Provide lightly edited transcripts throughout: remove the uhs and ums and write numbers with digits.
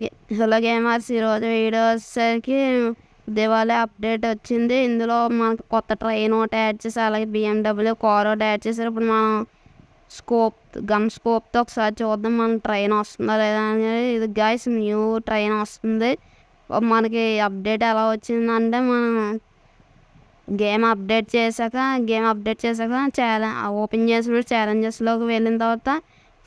Hello gamers, ఈరోజు video వచ్చేసరికి Diwali update వచ్చింది. ఇందులో మనకు కొత్త ట్రైన్ ఒకటి యాడ్ చేసి, అలాగే BMW కార్ ఒకటి యాడ్ చేశారు. ఇప్పుడు మనం గన్ స్కోప్తో ఒకసారి చూద్దాం మన ట్రైన్ వస్తుందా లేదా అనేది. ఇది గైస్ న్యూ ట్రైన్ వస్తుంది. మనకి అప్డేట్ ఎలా వచ్చిందంటే, మనం గేమ్ అప్డేట్ చేశాక ఓపెన్ చేసినప్పుడు ఛాలెంజెస్లోకి వెళ్ళిన తర్వాత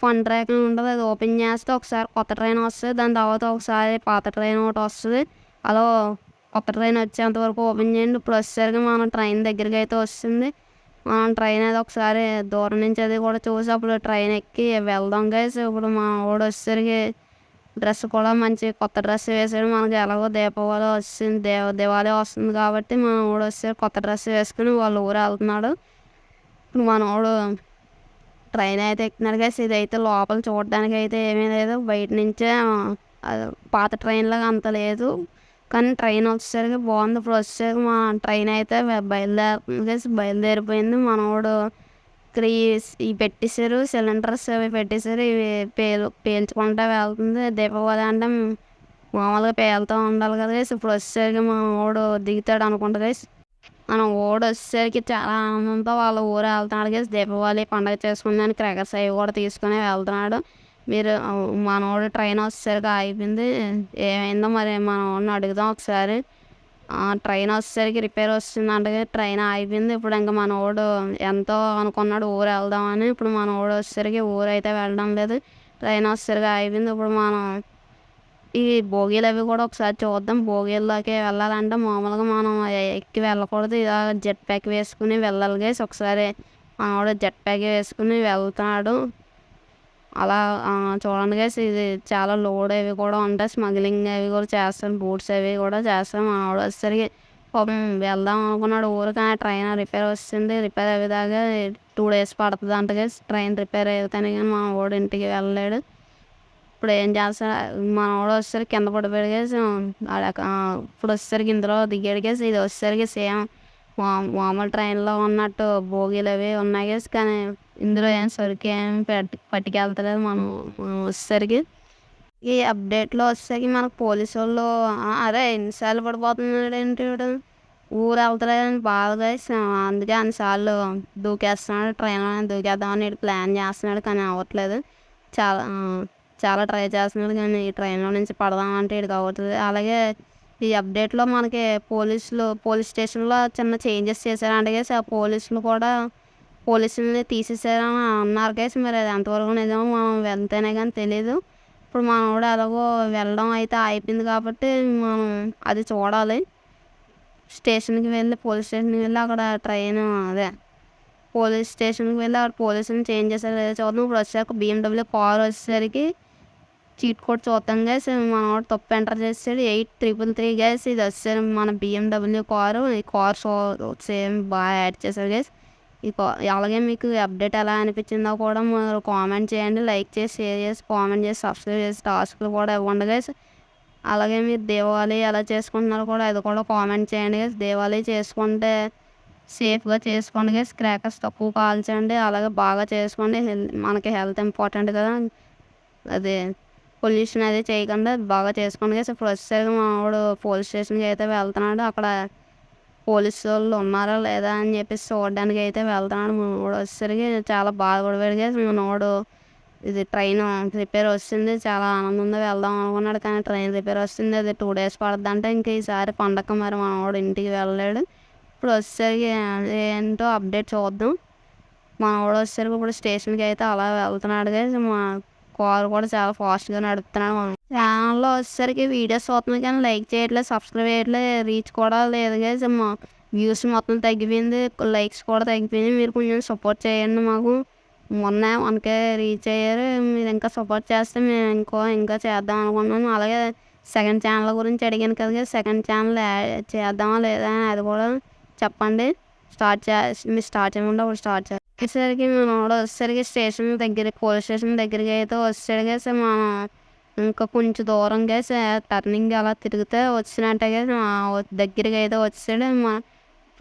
ఫన్ ట్రాక్ అని ఉంటుంది. అది ఓపెన్ చేస్తే ఒకసారి కొత్త ట్రైన్ వస్తుంది, దాని తర్వాత ఒకసారి పాత ట్రైన్ ఒకటి వస్తుంది. అలా కొత్త ట్రైన్ వచ్చేంత వరకు ఓపెన్ చేయండి. ఇప్పుడు వచ్చేసరికి మనం ట్రైన్ దగ్గరికి అయితే వస్తుంది. మనం ట్రైన్ అది ఒకసారి దూరం నుంచి అది కూడా చూసి అప్పుడు ట్రైన్ ఎక్కి వెళ్దాం గైస్. ఇప్పుడు మా వాడు వచ్చేసరికి డ్రెస్ కూడా మంచి కొత్త డ్రెస్ వేసాడు. మనకి ఎలాగో దీపావళి వస్తుంది, దివాళీ వస్తుంది కాబట్టి మన వాడు వచ్చేసరికి కొత్త డ్రెస్ వేసుకుని వాళ్ళ ఊరు వెళ్తున్నాడు. ఇప్పుడు మన వాడు ట్రైన్ అయితే ఎక్కుతున్నాడు గైస్. ఇదైతే లోపల చూడడానికి అయితే ఏమీ లేదు, బయట నుంచే పాత ట్రైన్ లాగా అంత లేదు, కానీ ట్రైన్ వచ్చేసరికి బాగుంది. ఇప్పుడు వచ్చేసరికి మా ట్రైన్ అయితే బయలుదేరుతుంది గైస్. బయలుదేరిపోయింది. మనోడు ఇక్కడ ఇవి పెట్టేశారు, సిలిండర్స్ అవి పెట్టేశారు. ఇవి పేల్చుకుంటా వెళ్తుంది. దీపావళి అంటే మామూలుగా పేలుతూ ఉండాలి కదా గైస్. ఇప్పుడు వచ్చేసరికి మా వాడు దిగుతాడు అనుకుంటా గైస్. మన వాడు వచ్చేసరికి చాలా ఆనందంతో వాళ్ళ ఊరు వెళ్తున్నాడు గైస్. దీపావళి పండుగ చేసుకుందానికి క్రాకర్స్ అవి కూడా తీసుకుని వెళ్తున్నాడు. మీరు మనోడు ట్రైన్ వచ్చేసరికి ఆగిపోయింది. ఏమైందో మరి మన వాడిని అడుగుదాం ఒకసారి. ట్రైన్ వచ్చేసరికి రిపేర్ వస్తుందంట, ట్రైన్ ఆగిపోయింది. ఇప్పుడు ఇంకా మన వాడు ఎంతో అనుకున్నాడు ఊరు వెళ్దామని. ఇప్పుడు మన వాడు వచ్చేసరికి ఊరు అయితే వెళ్ళడం లేదు, ట్రైన్ వచ్చేసరికి ఆగిపోయింది. ఇప్పుడు మనం ఈ భోగిలు అవి కూడా ఒకసారి చూద్దాం. భోగిల్లోకి వెళ్ళాలంటే మామూలుగా మనం ఎక్కి వెళ్ళకూడదు, ఇలా జెట్ ప్యాక్ వేసుకుని వెళ్ళాలి గైస్. ఒకసారి మనోడు జెట్ ప్యాక్ వేసుకుని వెళ్తున్నాడు. అలా చూడండి గైస్, ఇది చాలా లోడ్ అవి కూడా ఉంటాయి, స్మగ్లింగ్ అవి కూడా చేస్తాం, బూట్స్ అవి కూడా చేస్తాం. మనోడు వచ్చేసరికి పాపం వెళ్దాం అనుకున్నాడు ఊరు, కానీ ట్రైన్ రిపేర్ వస్తుంది. రిపేర్ అయ్యేదాకా 2 days పడుతుంది అంట గైస్. ట్రైన్ రిపేర్ అయితేనే కానీ మన వాడు ఇంటికి వెళ్ళలేడు. ఇప్పుడు ఏం చేస్తాడు మనోడు వచ్చేసరికి కింద పడిపోయాడు గేసి. ఇప్పుడు వచ్చేసరికి ఇందులో దిగాడు గేసి. ఇది వచ్చేసరికి సేమ్ మామూలు ట్రైన్లో ఉన్నట్టు బోగీలు అవి ఉన్నాయి గేసి, కానీ ఇందులో ఏం సరికి ఏం పట్టుకెళ్తలేదు మనం వచ్చేసరికి. ఈ అప్డేట్లో వచ్చేసరికి మనకు పోలీసు వాళ్ళు అరే ఎన్నిసార్లు పడిపోతున్నాడు ఏంటి వీడు, ఊరు వెళ్తలేదని బాధ గైస్. అందుకే అన్నిసార్లు దూకేస్తున్నాడు, ట్రైన్ దూకేద్దామని ప్లాన్ చేస్తున్నాడు, కానీ అవ్వట్లేదు. చాలా చాలా ట్రై చేస్తున్నాడు, కానీ ఈ ట్రైన్లో నుంచి పడదామంటే ఇక్కడికి అవుతుంది. అలాగే ఈ అప్డేట్లో మనకి పోలీస్ స్టేషన్లో చిన్న చేంజెస్ చేశారంట గేసి. ఆ పోలీసుల్ని తీసేసారని అన్నారు గేసి. మరి అది ఎంతవరకు నిజమో మనం వెళ్తేనే కానీ తెలీదు. ఇప్పుడు మనం కూడా ఎలాగో వెళ్ళడం అయితే అయిపోయింది కాబట్టి మనం అది చూడాలి. పోలీస్ స్టేషన్కి వెళ్ళి అక్కడ పోలీస్ స్టేషన్కి వెళ్ళి అక్కడ పోలీసుని చేంజ్ చేశారు లేదా చూద్దాం. ఇప్పుడు వచ్చాక BMW కార్ వచ్చేసరికి చీట్ కోడ్ చూద్దాం గైస్. మనోడు తప్పు ఎంటర్ చేసాడు, 8333 గైస్. ఇది వచ్చేసరికి మన BMW కారు. ఈ కార్ సేమ్ బాగా యాడ్ చేశారు గైస్. అలాగే మీకు అప్డేట్ ఎలా అనిపించిందో కూడా మీరు కామెంట్ చేయండి. లైక్ చేసి, షేర్ చేసి, కామెంట్ చేసి, సబ్స్క్రైబ్ చేసి, టాస్క్లు కూడా ఇవ్వండి గైస్. అలాగే మీరు దీపావళి ఎలా చేసుకుంటున్నారో కూడా అది కూడా కామెంట్ చేయండి గైస్. దీపావళి చేసుకుంటే సేఫ్గా చేసుకోండి గైస్, క్రాకర్స్ తక్కువ కాల్చండి, అలాగే బాగా చేసుకోండి. మనకి హెల్త్ ఇంపార్టెంట్ కదా, అదే పొల్యూషన్ అది చేయకుండా బాగా చేసుకోండి గైస్. ఇప్పుడు వచ్చేసరికి మా వాడు పోలీస్ స్టేషన్కి అయితే వెళ్తున్నాడు. అక్కడ పోలీసు వాళ్ళు ఉన్నారా లేదా అని చెప్పేసి చూడడానికి అయితే వెళ్తున్నాడు. మా వాడు వచ్చేసరికి చాలా బాధపడిపోయాడు గైస్. మా వాడు ఇది ట్రైన్ రిపేర్ వస్తుంది, చాలా ఆనందంగా వెళ్దాం అనుకున్నాడు, కానీ ట్రైన్ రిపేర్ వస్తుంది, అది 2 days పడుతుందంటే ఇంకా ఈసారి పండగ మరి మా వాడు ఇంటికి వెళ్ళలేడు. ఇప్పుడు వచ్చేసరికి ఏంటో అప్డేట్ చూద్దాం. మా వాడు వచ్చేసరికి ఇప్పుడు స్టేషన్కి అయితే అలా వెళ్తున్నాడు గైస్. మా కారు కూడా చాలా ఫాస్ట్గా నడుపుతున్నాడు. ఛానల్లో వచ్చేసరికి వీడియోస్ చూస్తున్నాయి కానీ లైక్ చేయట్లేదు, సబ్స్క్రైబ్ చేయట్లేదు, రీచ్ కూడా లేదు గైస్. మా వ్యూస్ మొత్తం తగ్గిపోయింది, లైక్స్ కూడా తగ్గిపోయింది. మీరు కొంచెం సపోర్ట్ చేయండి మాకు. మొన్న 1K రీచ్ అయ్యారు. మీరు ఇంకా సపోర్ట్ చేస్తే మేము ఇంకా చేద్దాం అనుకున్నాను. అలాగే సెకండ్ ఛానల్ గురించి అడిగాను కదా, సెకండ్ ఛానల్ చేద్దామా లేదా అని అది కూడా చెప్పండి. మీరు స్టార్ట్ చేయకుండా అప్పుడు స్టార్ట్ చేస్తాం. వచ్చేసరికి మేము వచ్చేసరికి పోలీస్ స్టేషన్ దగ్గరికి అయితే వచ్చాడు గేసి. మనం ఇంకా కొంచెం దూరం గేసి టర్నింగ్ అలా తిరిగితే వచ్చినట్టే గేసి దగ్గరికి అయితే వచ్చాడు.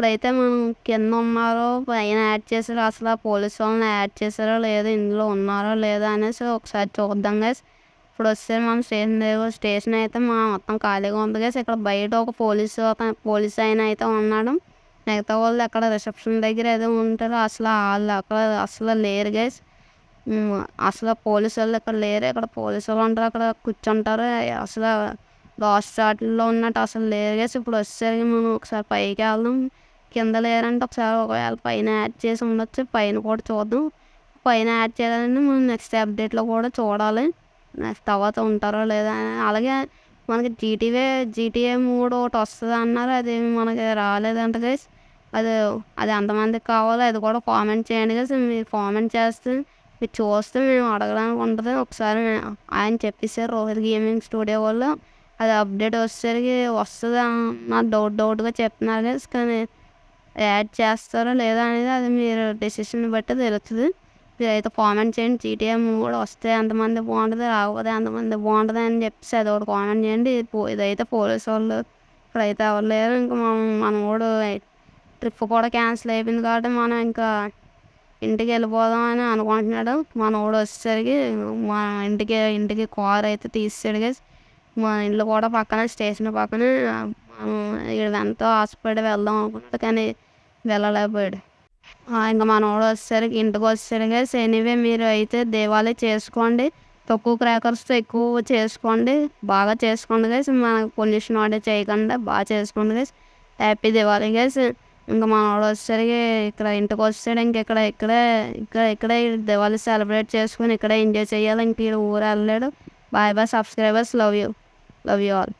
ఇప్పుడైతే మనం కింద ఉన్నారో పైన యాడ్ చేశారో, అసలు ఆ పోలీస్ వాళ్ళని యాడ్ చేశారో లేదో, ఇందులో ఉన్నారో లేదో అనేసి ఒకసారి చూద్దాం గైస్. ఇప్పుడు వస్తే మనం స్టేషన్ అయితే మొత్తం ఖాళీగా ఉంది గైస్. ఇక్కడ బయట ఒక పోలీస్ ఆయన అయితే ఉన్నాడు. మిగతా వాళ్ళు అక్కడ రిసెప్షన్ దగ్గర ఏదో ఉంటారు. అసలు వాళ్ళు అక్కడ అసలు లేరు గైస్. అసలు పోలీసు వాళ్ళు ఇక్కడ లేరు. ఇక్కడ పోలీసు వాళ్ళు ఉంటారు, అక్కడ కూర్చుంటారు. అసలు లాస్ట్ స్టార్ట్లో ఉన్నట్టు అసలు లేరు గైస్. ఇప్పుడు వచ్చేసరికి మనం ఒకసారి పైకి వెళ్దాం. కింద లేరంటే ఒకసారి ఒకవేళ పైన యాడ్ చేసి ఉండొచ్చు. పైన కూడా చూద్దాం. పైన యాడ్ చేయాలంటే మనం నెక్స్ట్ అప్డేట్లో కూడా చూడాలి. నెక్స్ట్ తర్వాత ఉంటారో లేదా అని. అలాగే మనకి జీటీఏ 3 ఒకటి వస్తుంది అన్నారు. అది మనకి రాలేదంట గైస్. అది అది ఎంతమందికి కావాలో అది కూడా కామెంట్ చేయండి గైస్. మీరు కామెంట్ చేస్తే మీరు చూస్తే మేము అడగడానికి ఉంటుంది. ఒకసారి ఆయన చెప్పేసారు రోహిత్ గేమింగ్ స్టూడియో వాళ్ళు అది అప్డేట్ వచ్చేసరికి వస్తుంది అన్న డౌట్గా చెప్తున్నారు గైస్. కానీ యాడ్ చేస్తారో లేదా అనేది అది మీరు డెసిషన్ బట్టి తెలుస్తుంది. మీరైతే కామెంట్ చేయండి. జీటీఏ కూడా వస్తే ఎంతమంది బాగుంటుంది, రాకపోతే ఎంతమంది బాగుంటుంది అని చెప్పేసి అది ఒకటి కామెంట్ చేయండి. ఇదైతే పోలీసు వాళ్ళు ఇప్పుడైతే ఎవరు లేరు. ఇంకా మనం కూడా ట్రిప్ కూడా క్యాన్సిల్ అయిపోయింది కాబట్టి మనం ఇంకా ఇంటికి వెళ్ళిపోదాం అని అనుకుంటున్నాడు. మనోడు వచ్చేసరికి మా ఇంటికి కార్ అయితే తీసాడు గైస్. మా ఇల్లు కూడా పక్కన స్టేషన్ పక్కన. ఎంతో ఆశపడి వెళ్దాం అనుకున్నాడు కానీ వెళ్ళలేకపోయాడు. ఇంకా మనోడు వచ్చేసరికి ఇంటికి వచ్చేసరికి గైస్. ఎనీవే మీరు అయితే దీపావళి చేసుకోండి. తక్కువ క్రాకర్స్తో ఎక్కువ చేసుకోండి. బాగా చేసుకోండి గైస్. మనకు పొల్యూషన్ వాడే చేయకుండా బాగా చేసుకోండి గైస్. Happy Diwali guys. ఇంకా మనోడు వచ్చేసరికి ఇక్కడ ఇంటికి వస్తాడు. ఇక్కడే దివాళీ సెలబ్రేట్ చేసుకొని ఇక్కడే ఎంజాయ్ చేయాలి. ఇంక ఊరు వెళ్ళలేడు. Bye subscribers. Love you all.